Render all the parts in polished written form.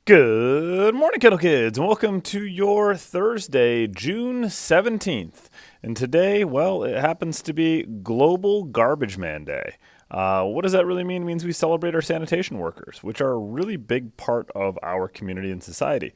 Good morning, Kettle Kids, and welcome to your Thursday, June 17th. And today, well, it happens to be Global Garbage Man Day. What does that really mean? It means we celebrate our sanitation workers, which are a really big part of our community and society.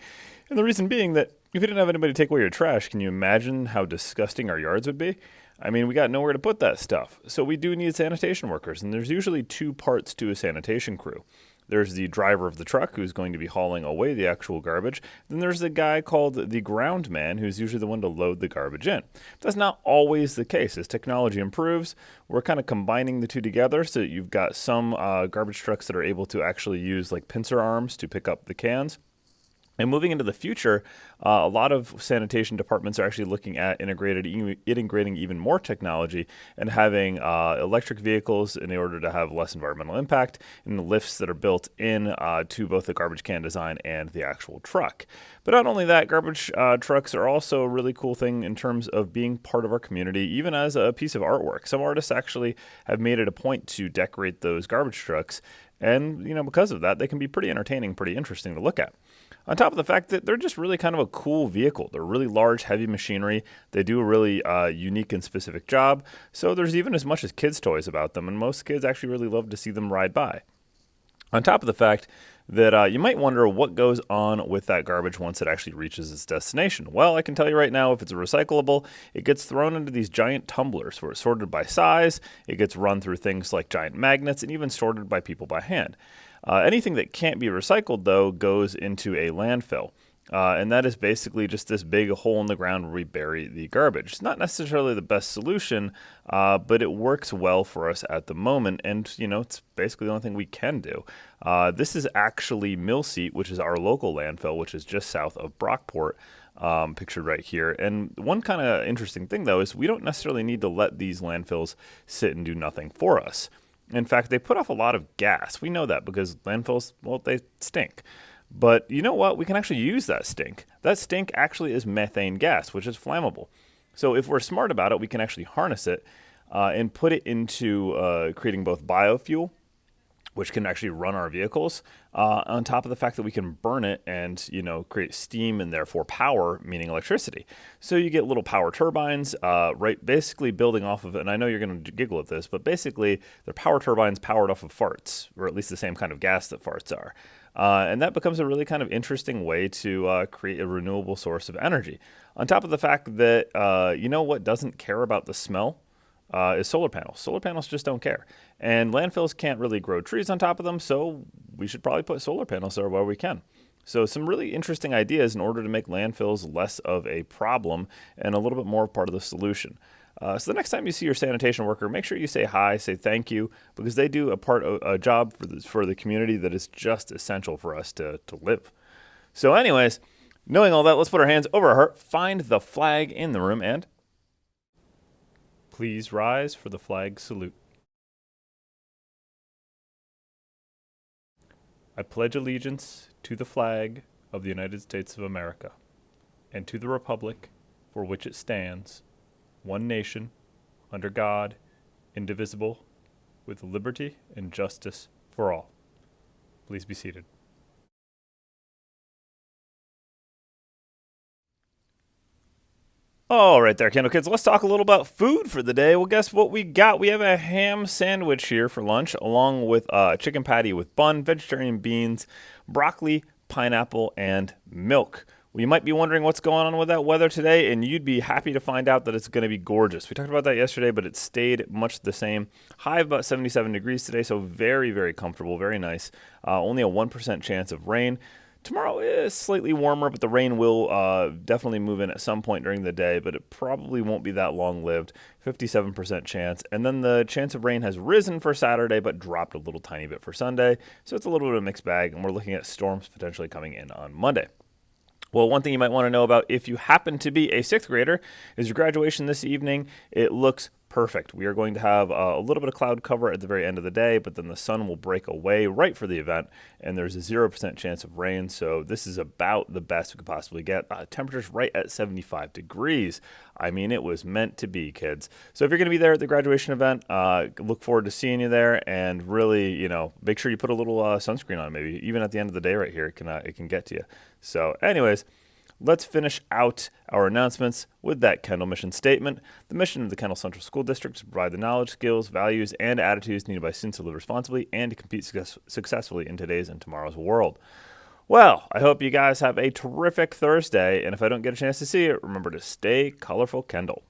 And the reason being that if you didn't have anybody take away your trash, can you imagine how disgusting our yards would be? I mean, we got nowhere to put that stuff. So we do need sanitation workers, and there's usually two parts to a sanitation crew. There's the driver of the truck who's going to be hauling away the actual garbage. Then there's the guy called the ground man who's usually the one to load the garbage in. That's not always the case. As technology improves, we're kind of combining the two together so that you've got some garbage trucks that are able to actually use like pincer arms to pick up the cans. And moving into the future, a lot of sanitation departments are actually looking at integrating even more technology and having electric vehicles in order to have less environmental impact, and the lifts that are built in to both the garbage can design and the actual truck. But not only that, garbage trucks are also a really cool thing in terms of being part of our community, even as a piece of artwork. Some artists actually have made it a point to decorate those garbage trucks, and because of that, they can be pretty entertaining, pretty interesting to look at. On top of the fact that they're just really kind of a cool vehicle. They're really large, heavy machinery. They do a really unique and specific job. So there's even as much as kids' toys about them, and most kids actually really love to see them ride by. On top of the fact that you might wonder what goes on with that garbage once it actually reaches its destination. Well, I can tell you right now, if it's recyclable, it gets thrown into these giant tumblers where it's sorted by size, it gets run through things like giant magnets, and even sorted by people by hand. Anything that can't be recycled, though, goes into a landfill. And that is basically just this big hole in the ground where we bury the garbage. It's not necessarily the best solution, but it works well for us at the moment. And, it's basically the only thing we can do. This is actually Millseat, which is our local landfill, which is just south of Brockport, pictured right here. And one kind of interesting thing, though, is we don't necessarily need to let these landfills sit and do nothing for us. In fact, they put off a lot of gas. We know that because landfills, well, they stink. But you know what? We can actually use that stink. That stink actually is methane gas, which is flammable. So if we're smart about it, we can actually harness it and put it into creating both biofuel, which can actually run our vehicles, on top of the fact that we can burn it and, create steam and therefore power, meaning electricity. So you get little power turbines, right, basically building off of, and I know you're going to giggle at this, but basically they're power turbines powered off of farts, or at least the same kind of gas that farts are. And that becomes a really kind of interesting way to create a renewable source of energy. On top of the fact that, what doesn't care about the smell? Is solar panels. Solar panels just don't care. And landfills can't really grow trees on top of them, so we should probably put solar panels there where we can. So some really interesting ideas in order to make landfills less of a problem and a little bit more part of the solution. So the next time you see your sanitation worker, make sure you say hi, say thank you, because they do a job for the community that is just essential for us to live. So anyways, knowing all that, let's put our hands over our heart, find the flag in the room, and please rise for the flag salute. I pledge allegiance to the flag of the United States of America and to the republic for which it stands, one nation, under God, indivisible, with liberty and justice for all. Please be seated. All right there, Candle Kids. Let's talk a little about food for the day. Well, guess what we got? We have a ham sandwich here for lunch, along with a chicken patty with bun, vegetarian beans, broccoli, pineapple, and milk. Well, you might be wondering what's going on with that weather today, and you'd be happy to find out that it's going to be gorgeous. We talked about that yesterday, but it stayed much the same. High of about 77 degrees today, so very, very comfortable, very nice. Only a 1% chance of rain. Tomorrow is slightly warmer, but the rain will definitely move in at some point during the day, but it probably won't be that long-lived, 57% chance. And then the chance of rain has risen for Saturday, but dropped a little tiny bit for Sunday. So it's a little bit of a mixed bag, and we're looking at storms potentially coming in on Monday. Well, one thing you might want to know about if you happen to be a sixth grader is your graduation this evening. It looks perfect. We are going to have a little bit of cloud cover at the very end of the day, but then the sun will break away right for the event, and there's a 0% chance of rain. So this is about the best we could possibly get. Temperatures right at 75 degrees. I mean, it was meant to be, kids. So if you're going to be there at the graduation event, look forward to seeing you there, and really, make sure you put a little sunscreen on. Maybe even at the end of the day, right here, it can get to you. So, anyways. Let's finish out our announcements with that Kendall mission statement. The mission of the Kendall Central School District is to provide the knowledge, skills, values, and attitudes needed by students to live responsibly and to compete successfully in today's and tomorrow's world. Well, I hope you guys have a terrific Thursday, and if I don't get a chance to see you, remember to stay colorful, Kendall.